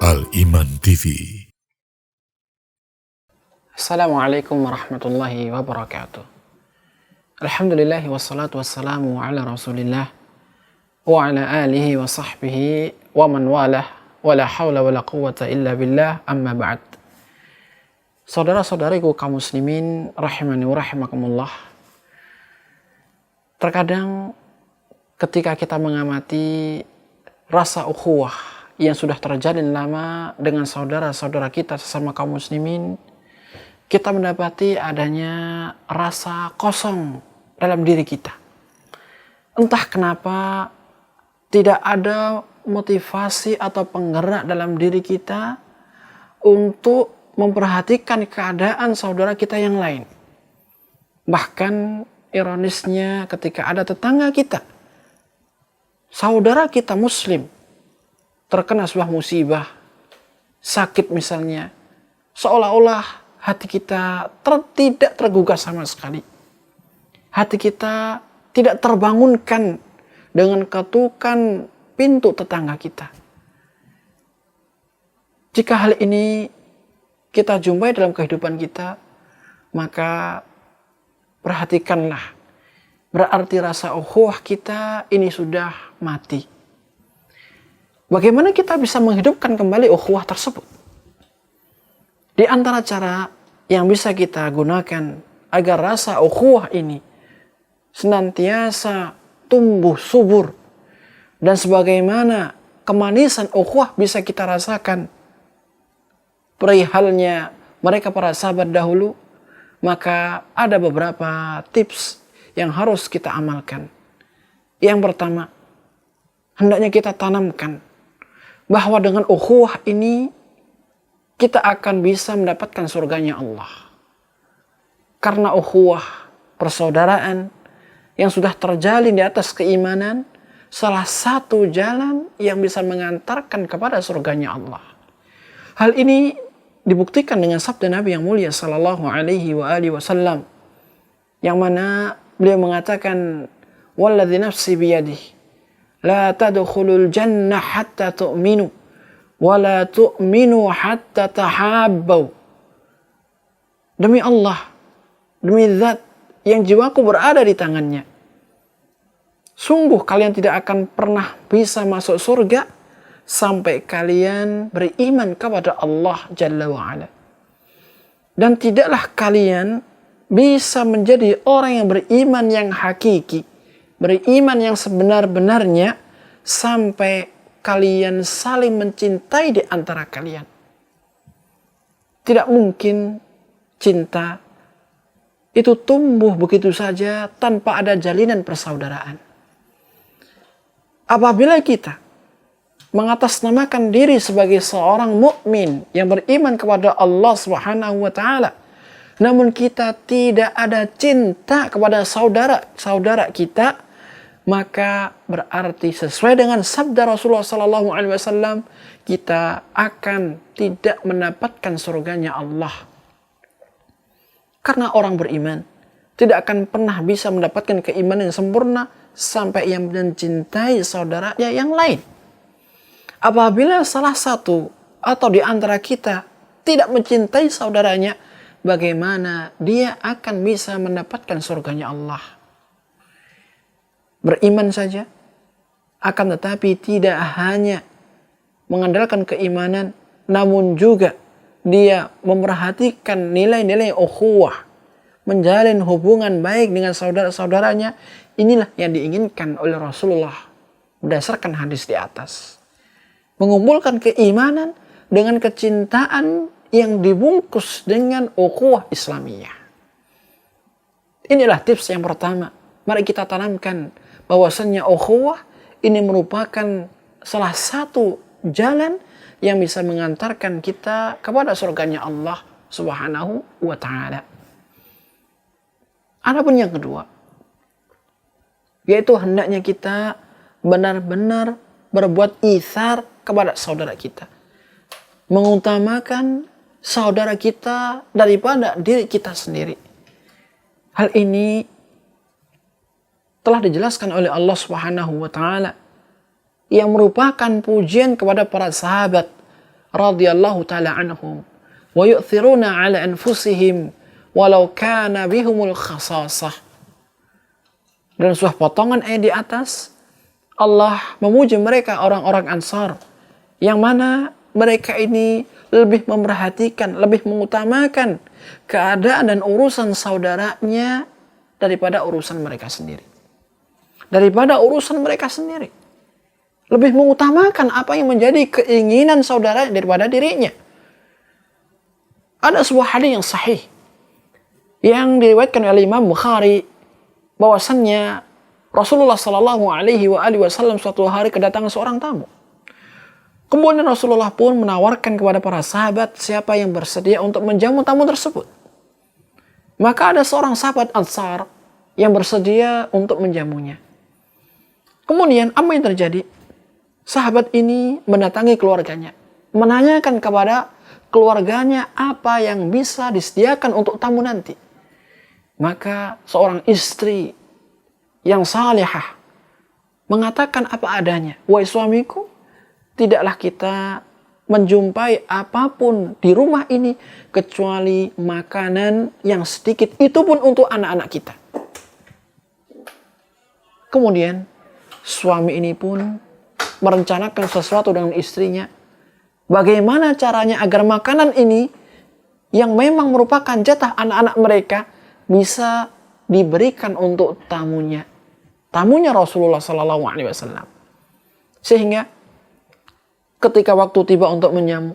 Al-Iman TV. Assalamualaikum warahmatullahi wabarakatuh. Alhamdulillah wassalatu wassalamu ala rasulillah wa ala alihi wa sahbihi wa man walah wa la hawla wa la quwwata illa billah, amma ba'd. Saudara-saudariku kaum muslimin rahimani wa rahimakumullah, terkadang ketika kita mengamati rasa ukhuwah yang sudah terjalin lama dengan saudara-saudara kita sesama kaum muslimin, kita mendapati adanya rasa kosong dalam diri kita. Entah kenapa tidak ada motivasi atau penggerak dalam diri kita untuk memperhatikan keadaan saudara kita yang lain. Bahkan ironisnya ketika ada tetangga kita, saudara kita muslim, terkena sebuah musibah, sakit misalnya, seolah-olah hati kita tidak tergugah sama sekali. Hati kita tidak terbangunkan dengan ketukan pintu tetangga kita. Jika hal ini kita jumpai dalam kehidupan kita, maka perhatikanlah, berarti rasa ukhuwah kita ini sudah mati. Bagaimana kita bisa menghidupkan kembali ukhuwah tersebut? Di antara cara yang bisa kita gunakan agar rasa ukhuwah ini senantiasa tumbuh subur dan sebagaimana kemanisan ukhuwah bisa kita rasakan perihalnya mereka para sahabat dahulu, maka ada beberapa tips yang harus kita amalkan. Yang pertama, hendaknya kita tanamkan bahwa dengan ukhuwah ini kita akan bisa mendapatkan surganya Allah. Karena ukhuwah, persaudaraan yang sudah terjalin di atas keimanan, salah satu jalan yang bisa mengantarkan kepada surganya Allah. Hal ini dibuktikan dengan sabda Nabi yang mulia sallallahu alaihi wasallam, yang mana beliau mengatakan, walladzi nafsi biyadihi la tadkhulul jannah hatta tu'minu wa la tu'minu hatta tahabbu. Demi Allah, demi zat yang jiwaku berada di tangannya, sungguh kalian tidak akan pernah bisa masuk surga sampai kalian beriman kepada Allah Jalla wa'ala. Dan tidaklah kalian bisa menjadi orang yang beriman yang hakiki, beriman yang sebenar-benarnya, sampai kalian saling mencintai di antara kalian. Tidak mungkin cinta itu tumbuh begitu saja tanpa ada jalinan persaudaraan. Apabila kita mengatasnamakan diri sebagai seorang mukmin yang beriman kepada Allah Subhanahu wa taala, namun kita tidak ada cinta kepada saudara-saudara kita, maka berarti sesuai dengan sabda Rasulullah sallallahu alaihi wasallam, kita akan tidak mendapatkan surganya Allah. Karena orang beriman tidak akan pernah bisa mendapatkan keimanan yang sempurna sampai ia mencintai saudaranya yang lain. Apabila salah satu atau di antara kita tidak mencintai saudaranya, bagaimana dia akan bisa mendapatkan surganya Allah? Beriman saja, akan tetapi tidak hanya mengandalkan keimanan, namun juga dia memperhatikan nilai-nilai ukhuwah, menjalin hubungan baik dengan saudara-saudaranya. Inilah yang diinginkan oleh Rasulullah berdasarkan hadis di atas. Mengumpulkan keimanan dengan kecintaan yang dibungkus dengan ukhuwah Islamiyah. Inilah tips yang pertama. Mari kita tanamkan bahwasannya ukhuwah ini merupakan salah satu jalan yang bisa mengantarkan kita kepada surganya Allah Subhanahu wa ta'ala. Adapun yang kedua, yaitu hendaknya kita benar-benar berbuat itsar kepada saudara kita. Mengutamakan saudara kita daripada diri kita sendiri. Hal ini telah dijelaskan oleh Allah Subhanahu wa taala, yang merupakan pujian kepada para sahabat radhiyallahu taala anhum wa yu'thiruna ala anfusihim walau kana bihumul khasasah. Dan sebuah potongan ayat di atas, Allah memuji mereka orang-orang Ansar yang mana mereka ini lebih memerhatikan, lebih mengutamakan keadaan dan urusan saudaranya daripada urusan mereka sendiri. Daripada urusan mereka sendiri. Lebih mengutamakan apa yang menjadi keinginan saudara daripada dirinya. Ada sebuah hadis yang sahih yang diriwayatkan oleh Imam Bukhari bahwasannya Rasulullah Shallallahu Alaihi Wasallam suatu hari kedatangan seorang tamu. Kemudian Rasulullah pun menawarkan kepada para sahabat siapa yang bersedia untuk menjamu tamu tersebut. Maka ada seorang sahabat Ansar yang bersedia untuk menjamunya. Kemudian apa yang terjadi? Sahabat ini mendatangi keluarganya, menanyakan kepada keluarganya apa yang bisa disediakan untuk tamu nanti. Maka seorang istri yang salihah mengatakan apa adanya, "Wahai suamiku, tidaklah kita menjumpai apapun di rumah ini kecuali makanan yang sedikit, itu pun untuk anak-anak kita." Kemudian suami ini pun merencanakan sesuatu dengan istrinya. Bagaimana caranya agar makanan ini yang memang merupakan jatah anak-anak mereka bisa diberikan untuk tamunya Rasulullah Sallallahu Alaihi Wasallam. Sehingga ketika waktu tiba untuk menjamu,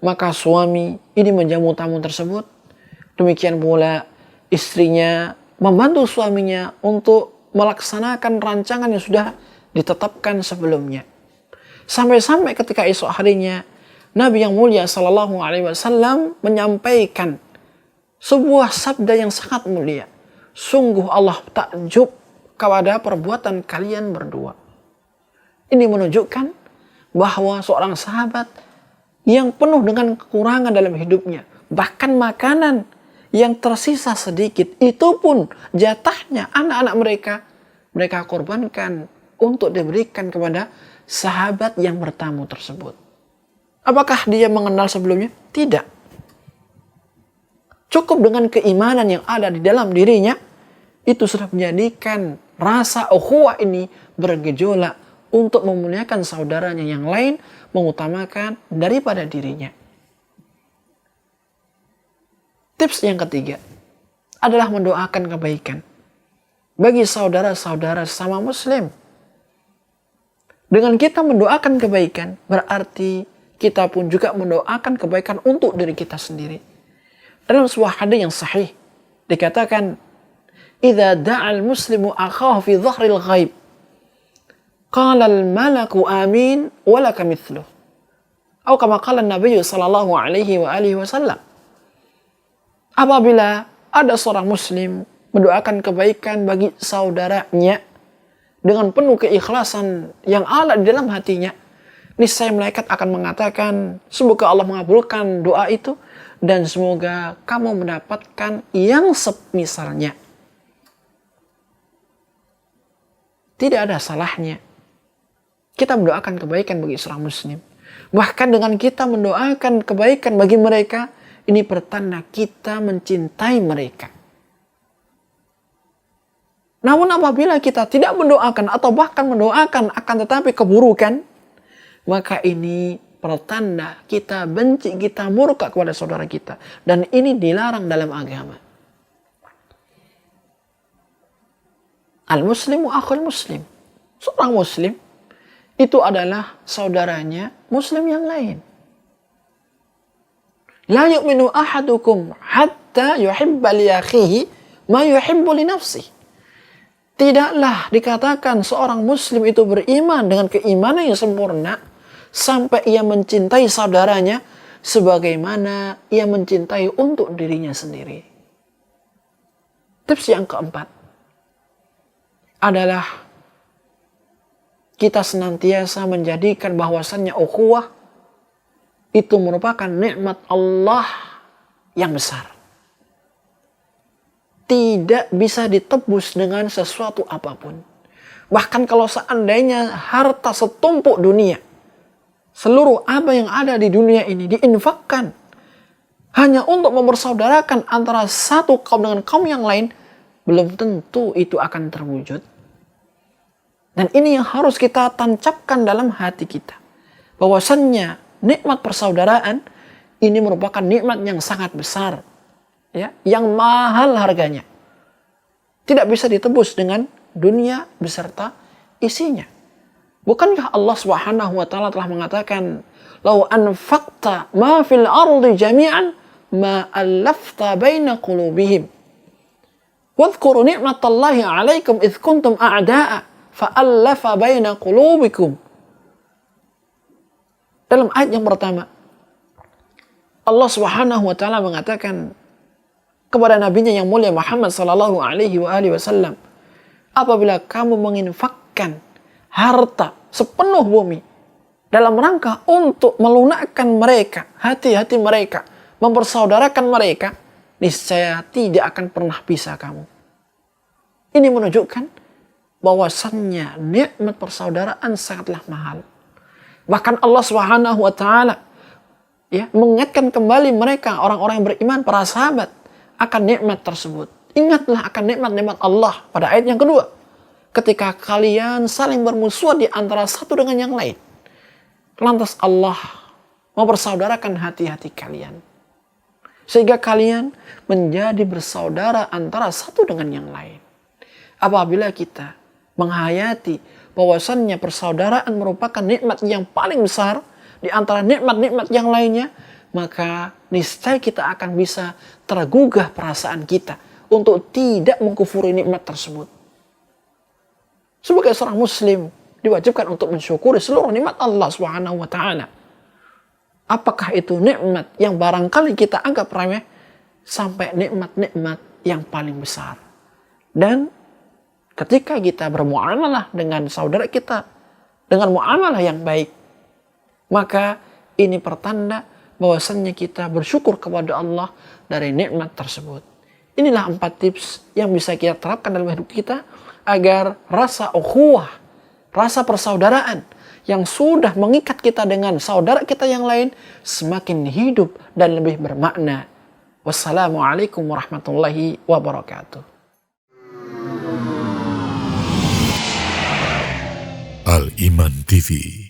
maka suami ini menjamu tamu tersebut. Demikian pula istrinya membantu suaminya untuk melaksanakan rancangan yang sudah ditetapkan sebelumnya. Sampai-sampai ketika esok harinya Nabi yang mulia Sallallahu Alaihi Wasallam menyampaikan sebuah sabda yang sangat mulia. Sungguh Allah takjub kepada perbuatan kalian berdua. Ini menunjukkan bahwa seorang sahabat yang penuh dengan kekurangan dalam hidupnya, bahkan makanan yang tersisa sedikit, itu pun jatahnya anak-anak mereka korbankan untuk diberikan kepada sahabat yang bertamu tersebut. Apakah dia mengenal sebelumnya? Tidak. Cukup dengan keimanan yang ada di dalam dirinya, itu sudah menjadikan rasa ukhuwah ini bergejolak untuk memuliakan saudaranya yang lain, mengutamakan daripada dirinya. Tips yang ketiga adalah mendoakan kebaikan bagi saudara-saudara sesama muslim. Dengan kita mendoakan kebaikan, berarti kita pun juga mendoakan kebaikan untuk diri kita sendiri. Dalam sebuah hadis yang sahih dikatakan, "Idza da'al muslimu akhahu fi dhahril ghaib, qala al-malaku amin wa laka mithluh." Atau kama qala Nabi sallallahu alaihi wasallam. Apabila ada seorang muslim mendoakan kebaikan bagi saudaranya dengan penuh keikhlasan yang ada di dalam hatinya, niscaya malaikat akan mengatakan, semoga Allah mengabulkan doa itu dan semoga kamu mendapatkan yang semisalnya. Tidak ada salahnya kita mendoakan kebaikan bagi seorang muslim. Bahkan dengan kita mendoakan kebaikan bagi mereka, ini pertanda kita mencintai mereka. Namun apabila kita tidak mendoakan atau bahkan mendoakan akan tetapi keburukan, maka ini pertanda kita benci, kita murka kepada saudara kita. Dan ini dilarang dalam agama. Al-muslimu akhul muslim. Seorang muslim itu adalah saudaranya muslim yang lain. La yu'minu ahadukum hatta yuhibba li akhihi ma yuhibbu li nafsihi. Tidaklah dikatakan seorang muslim itu beriman dengan keimanan yang sempurna sampai ia mencintai saudaranya sebagaimana ia mencintai untuk dirinya sendiri. Tips yang keempat adalah kita senantiasa menjadikan bahwasannya ukhuwah itu merupakan nikmat Allah yang besar. Tidak bisa ditebus dengan sesuatu apapun. Bahkan kalau seandainya harta setumpuk dunia seluruh apa yang ada di dunia ini diinfakkan hanya untuk mempersaudarakan antara satu kaum dengan kaum yang lain, belum tentu itu akan terwujud. Dan ini yang harus kita tancapkan dalam hati kita. Bahwasannya nikmat persaudaraan ini merupakan nikmat yang sangat besar, ya, yang mahal harganya. Tidak bisa ditebus dengan dunia beserta isinya. Bukankah Allah Subhanahu wa taala telah mengatakan, "Lau anfaqta ma fil ardi jami'an ma allafta baina qulubihim. Wadhkuru ni'matallahi 'alaikum idz kuntum a'da'a fa'allafa baina qulubikum." Dalam ayat yang pertama, Allah Subhanahu wa taala mengatakan kepada nabinya yang mulia Muhammad sallallahu alaihi wasallam, apabila kamu menginfakkan harta sepenuh bumi dalam rangka untuk melunakkan mereka, hati-hati mereka, mempersaudarakan mereka, niscaya tidak akan pernah bisa kamu. Ini menunjukkan bahwasannya nikmat persaudaraan sangatlah mahal. Bahkan Allah Subhanahu wa taala ya mengingatkan kembali mereka orang-orang yang beriman, para sahabat, akan nikmat tersebut. Ingatlah akan nikmat-nikmat Allah pada ayat yang kedua. Ketika kalian saling bermusuhan di antara satu dengan yang lain, lantas Allah mempersaudarakan hati-hati kalian. Sehingga kalian menjadi bersaudara antara satu dengan yang lain. Apabila kita menghayati bahwasannya persaudaraan merupakan nikmat yang paling besar di antara nikmat-nikmat yang lainnya, maka niscaya kita akan bisa tergugah perasaan kita untuk tidak mengkufuri nikmat tersebut. Sebagai seorang muslim diwajibkan untuk mensyukuri seluruh nikmat Allah Subhanahu wa taala. Apakah itu nikmat yang barangkali kita anggap remeh sampai nikmat-nikmat yang paling besar. Dan ketika kita bermuamalah dengan saudara kita dengan muamalah yang baik, maka ini pertanda bahwasannya kita bersyukur kepada Allah dari nikmat tersebut. Inilah 4 tips yang bisa kita terapkan dalam hidup kita agar rasa ukhuwah, rasa persaudaraan yang sudah mengikat kita dengan saudara kita yang lain semakin hidup dan lebih bermakna. Wassalamualaikum warahmatullahi wabarakatuh. Al Iman TV